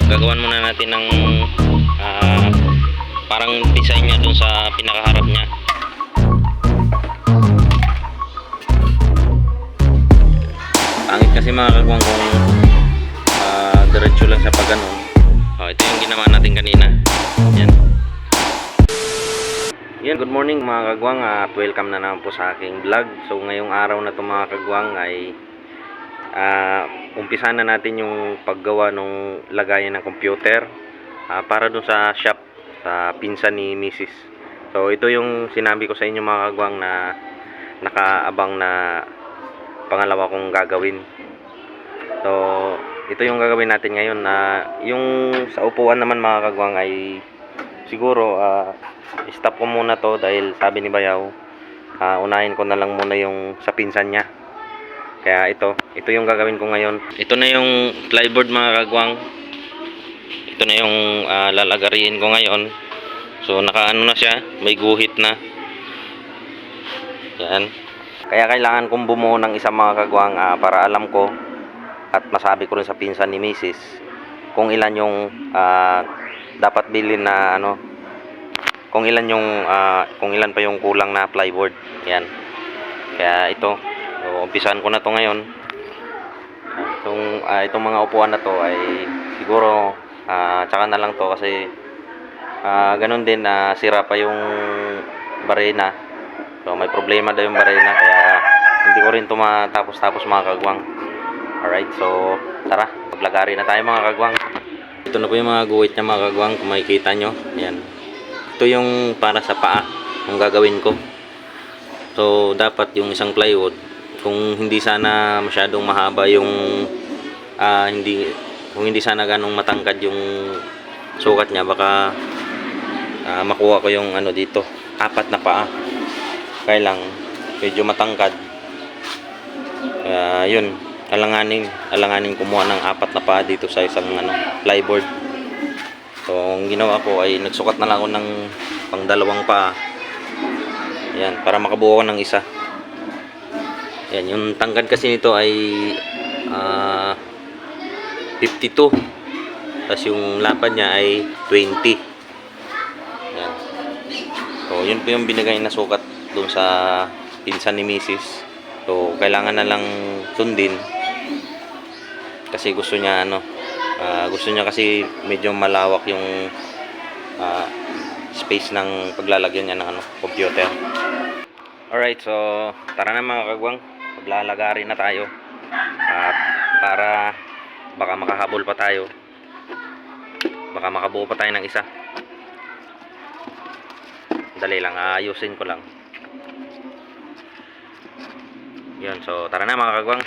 gagawan muna natin ng parang design niya dun sa pinakaharap niya. Pangit kasi mga kagwang kung diretso lang siya pag ganun. Ito yung ginawa natin kanina. Yan. Yan, good morning mga kagwang, at welcome na naman po sa aking vlog. So ngayong araw na to mga kagwang ay umpisa na natin yung paggawa ng lagayan ng computer para dun sa shop sa pinsan ni Mrs. So ito yung sinabi ko sa inyo mga kagwang na nakaabang na pangalawa kong gagawin. So ito yung gagawin natin ngayon. Yung sa upuan naman mga kagwang ay siguro stop ko muna to dahil sabi ni Bayaw unahin ko na lang muna yung sa pinsan niya. Kaya ito yung gagawin ko ngayon. Ito na yung plyboard mga kagwang. Ito na yung lalagariin ko ngayon. So nakaano na siya, may guhit na. Yan. Kaya kailangan kong bumuo ng isang mga kagwang para alam ko at masabi ko rin sa pinsan ni Mrs. kung ilan yung dapat bilhin na kung ilan pa yung kulang na plyboard. Yan. Kaya ito, so, umpisahan ko na to ngayon. Itong mga upuan na to ay siguro tsaka na lang to kasi ganun din sira pa yung barena. So may problema daw yung barena kaya hindi ko rin to matapos mga kagwang. Alright, so tara, maglagari na tayo mga kagwang. Ito na po yung mga guhit niya mga kagwang, kung makikita nyo. Yan. Ito yung para sa paa yung gagawin ko. So dapat yung isang plywood, kung hindi sana masyadong mahaba yung kung hindi sana ganong matangkad yung sukat niya, baka makuha ko yung dito, 4 na paa. Kaya lang medyo matangkad. Yun, alanganin kumuha ng 4 na paa dito sa isang plyboard. So ang ginawa ko ay nagsukat na lang ako ng pang 2 paa. Yan, para makabuo ko ng isa. Yan, yung tangkad kasi nito ay 52. Tapos yung lapad niya ay 20. Yan. So yun po yung binigay na sukat dun sa pinsan ni Mrs. So kailangan na lang sundin. Kasi gusto niya kasi medyo malawak yung space ng paglalagyan niya ng computer. Alright, so tara na mga kagwang, maglalagari na tayo para baka makahabol pa tayo, baka makabuo pa tayo ng isa. Dali lang, ayusin ko lang. Yun, so tara na mga kagwang.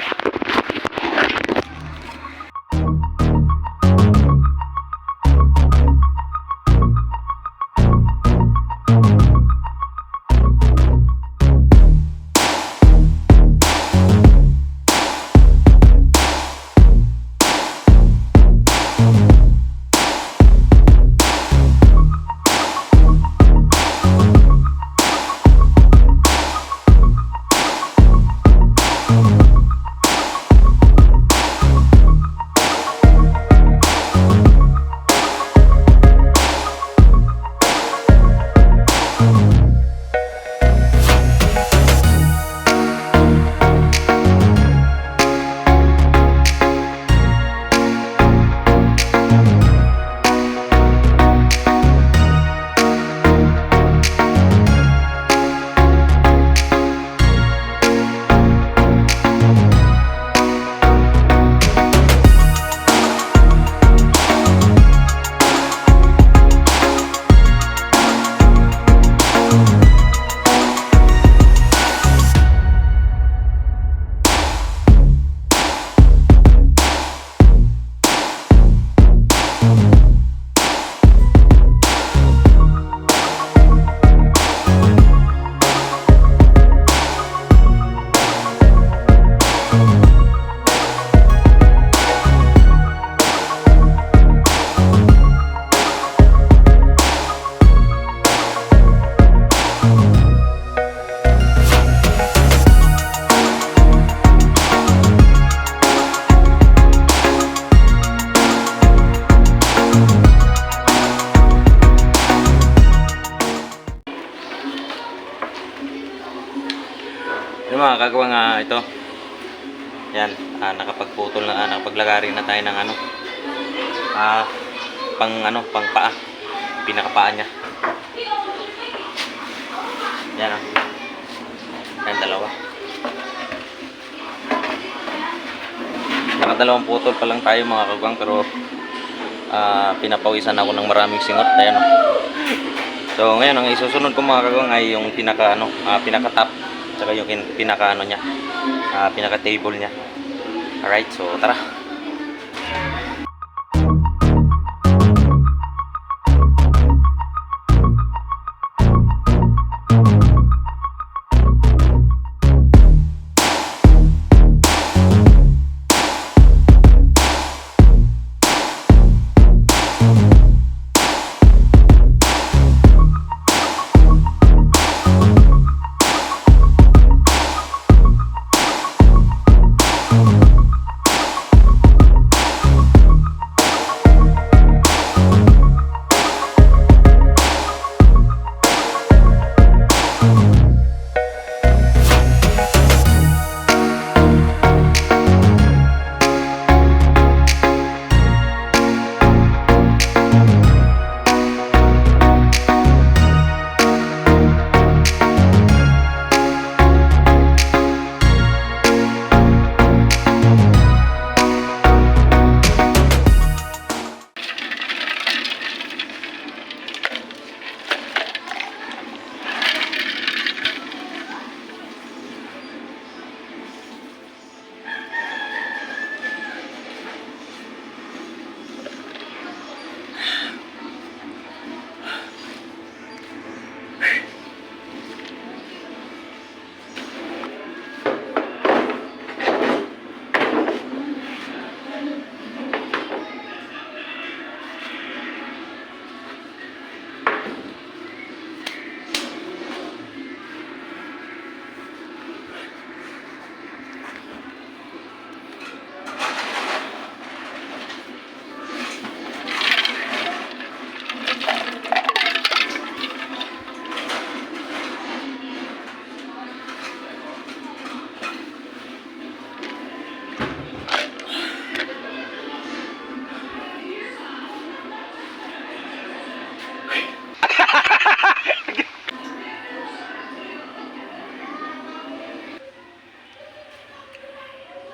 kagawang ito. Yan, nakapagputol na, nakapaglagari na tayo ng pang paa. Pinakapaa niya. Yan Yan, dalawa. Nakadalawang putol pa lang tayo mga kagawang, pero pinapawisan ako ng maraming singot. Ayan So ngayon ang isusunod ko mga kagawang ay yung pinaka top, saka yung pinaka niya, pinaka table niya. Alright, so tara.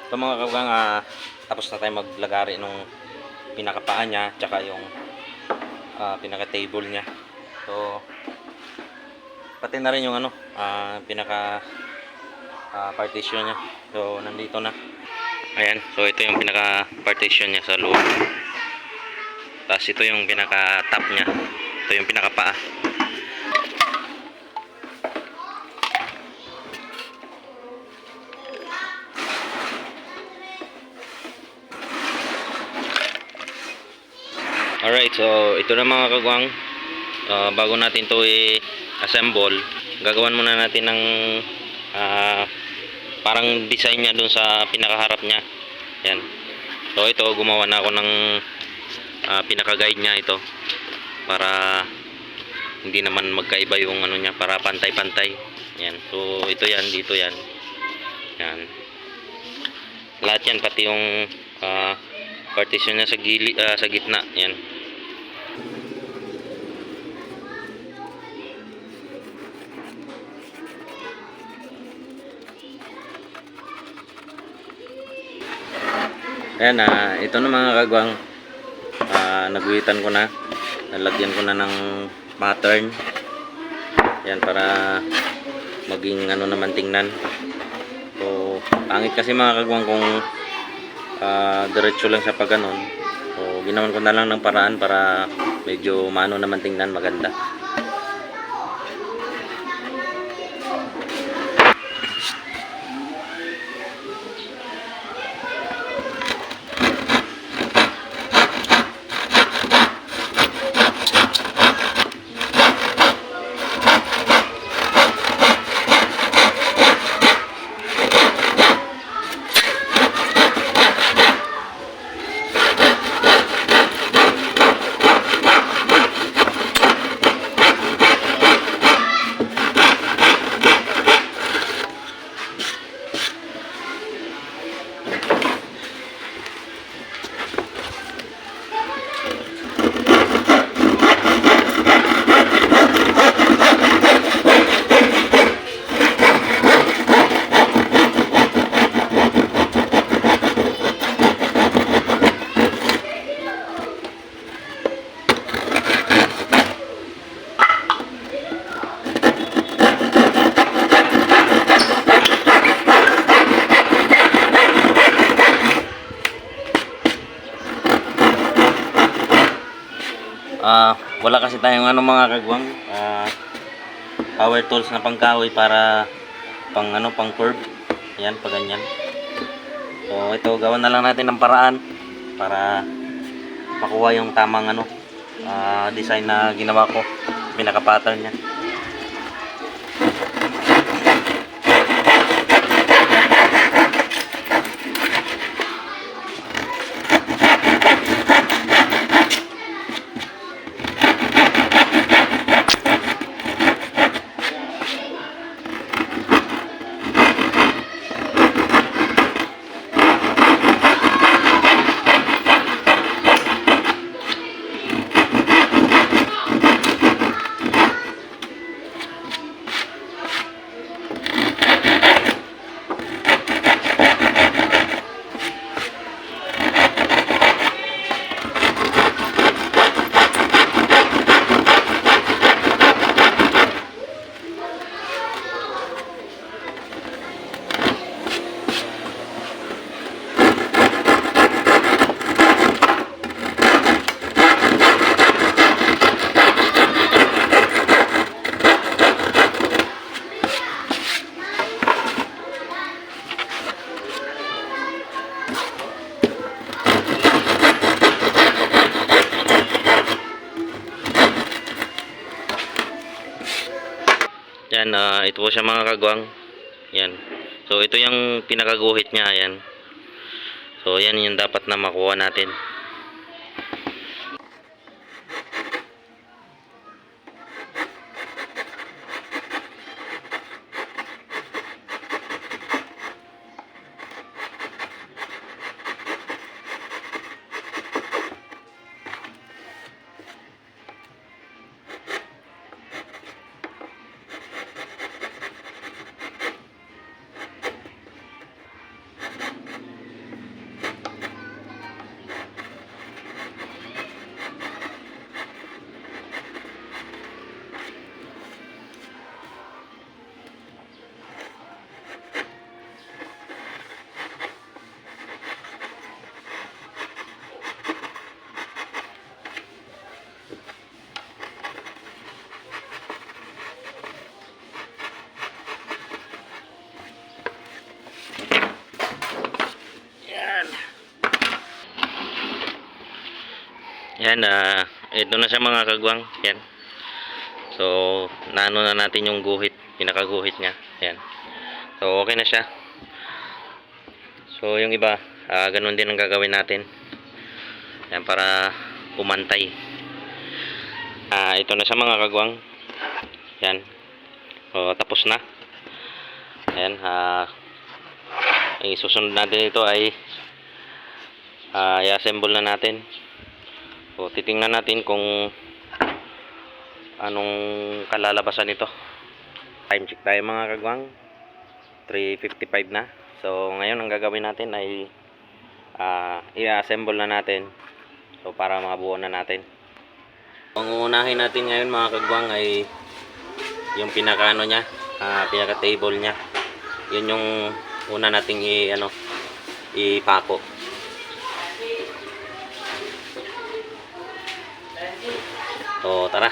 So mga kagawang, tapos na tayo maglagari nung pinakapaa niya tsaka yung pinaka table niya. So pati na rin yung pinaka partition niya. So nandito na. Ayan, so ito yung pinaka partition niya sa loob. Tapos ito yung pinaka top niya. Ito yung pinakapaa. Alright, so ito na mga kagawang, bago natin to i-assemble, gagawan muna natin ng parang design niya dun sa pinakaharap niya. Yan. So ito, gumawa na ako ng pinaka-guide niya ito para hindi naman magkaiba yung niya, para pantay-pantay. Yan. So ito yan, dito yan. Yan. Lahat yan, pati yung partition niya sa gitna. Yan. Ayan, ito na mga kagawang, naguhitan ko na, nalagyan ko na ng pattern. Yan, para maging naman tingnan. So pangit kasi mga kagawang kung diretso lang sa pagganon. So ginawan ko na lang ng paraan para medyo naman tingnan, maganda. Wala kasi tayong ano mga kagwang, power tools na pangkahoy para pang curve. Yan, pag ganyan. So ito, gawan na lang natin ng paraan para makuha yung tamang design na ginawa ko, pinaka-pattern niya. Yan, ito po siya mga kagwang. Yan. So ito yung pinakaguhit niya, yan. So yan yung dapat na makuha natin. Yan, ito na siya mga kagwang. Yan. So, naano na natin yung guhit, pinakaguhit niya. Yan. So, okay na siya. So, yung iba, ganun din ang gagawin natin. Yan, para kumantay. Ito na siya mga kagwang. Yan. So, tapos na. Yan, isusunod natin ito ay i-assemble na natin. So, titingnan natin kung anong kalalabasan nito. Time check tayo mga kagwang. 3:55 na. So, ngayon ang gagawin natin ay i-assemble na natin. So, para mabuo na natin. Ang uunahin natin ngayon mga kagwang ay yung pinaka niya, pinaka table niya. Yun yung una nating ipako. So, tara.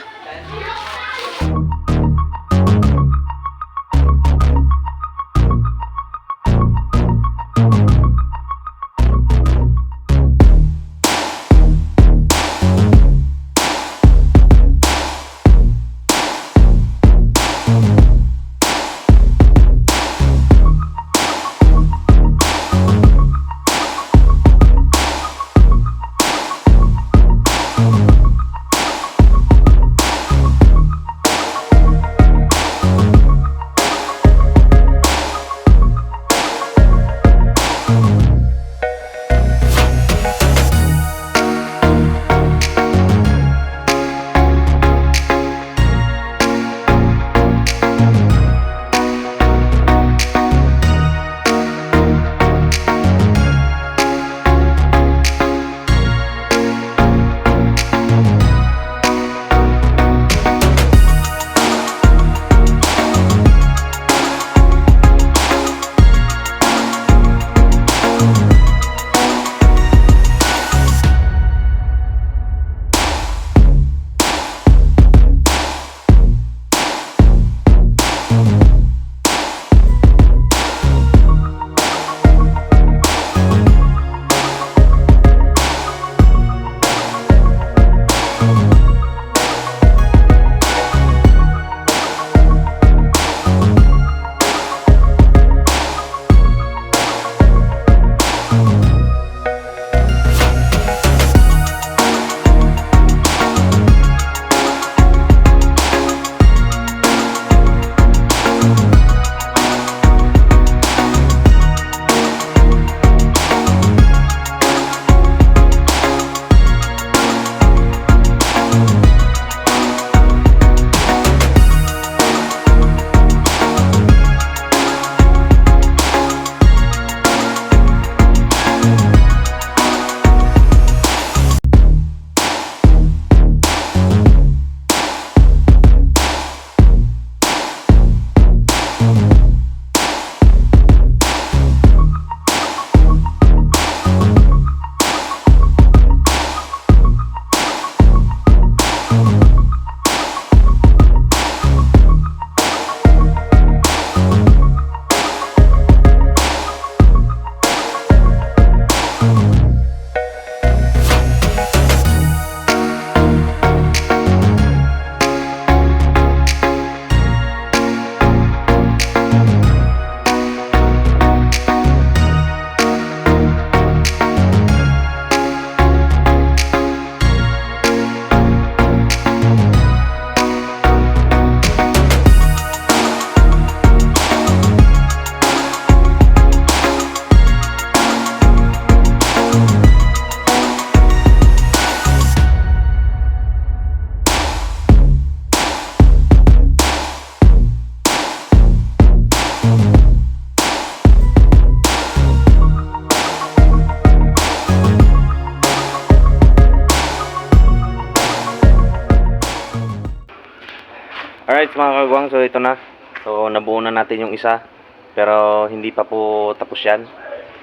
Alright mga kagwang, so ito na. So nabuo na natin yung isa. Pero hindi pa po tapos yan.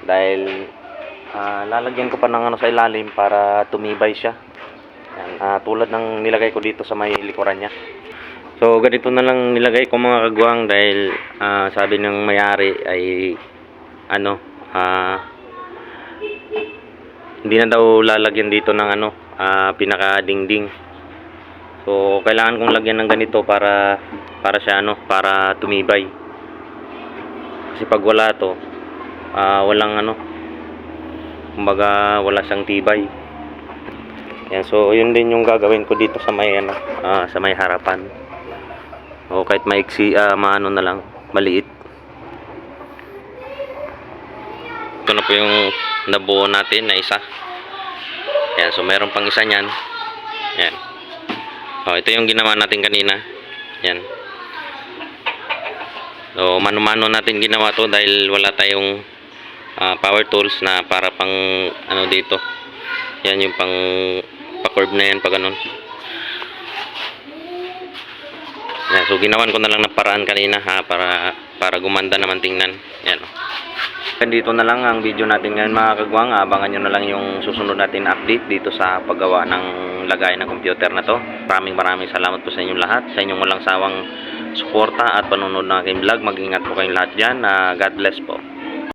Dahil lalagyan ko pa ng ano sa ilalim para tumibay siya. Yan, tulad ng nilagay ko dito sa may likuran niya. So ganito na lang nilagay ko mga kagwang dahil sabi ng may-ari ay ano, hindi na daw lalagyan dito ng ano, pinaka-dingding. So kailangan kong lagyan ng ganito para siya ano, para tumibay. Kasi pag wala to, walang ano, kumbaga wala siyang tibay. Yan, so yun din yung gagawin ko dito sa may ano, sa may harapan. O kahit maiksi, maano na lang, maliit. Ito na po yung nabuo natin na isa. Yan, so meron pang isa niyan. Yan. Oh, ito yung ginawa natin kanina. Yan. So, mano-mano natin ginawa to dahil wala tayong power tools na para pang ano dito. Yan yung pang pa-curve na yan pag ganun. Yan, so ginawan ko na lang ng paraan kanina para gumanda naman tingnan. Yan. Dito na lang ang video natin ngayon mga kagwang. Abangan nyo na lang yung susunod natin update dito sa paggawa ng lagay ng computer na to. Maraming salamat po sa inyong lahat, sa inyong walang sawang suporta at panonood ng aking vlog. Mag-ingat po kayong lahat dyan. God bless po.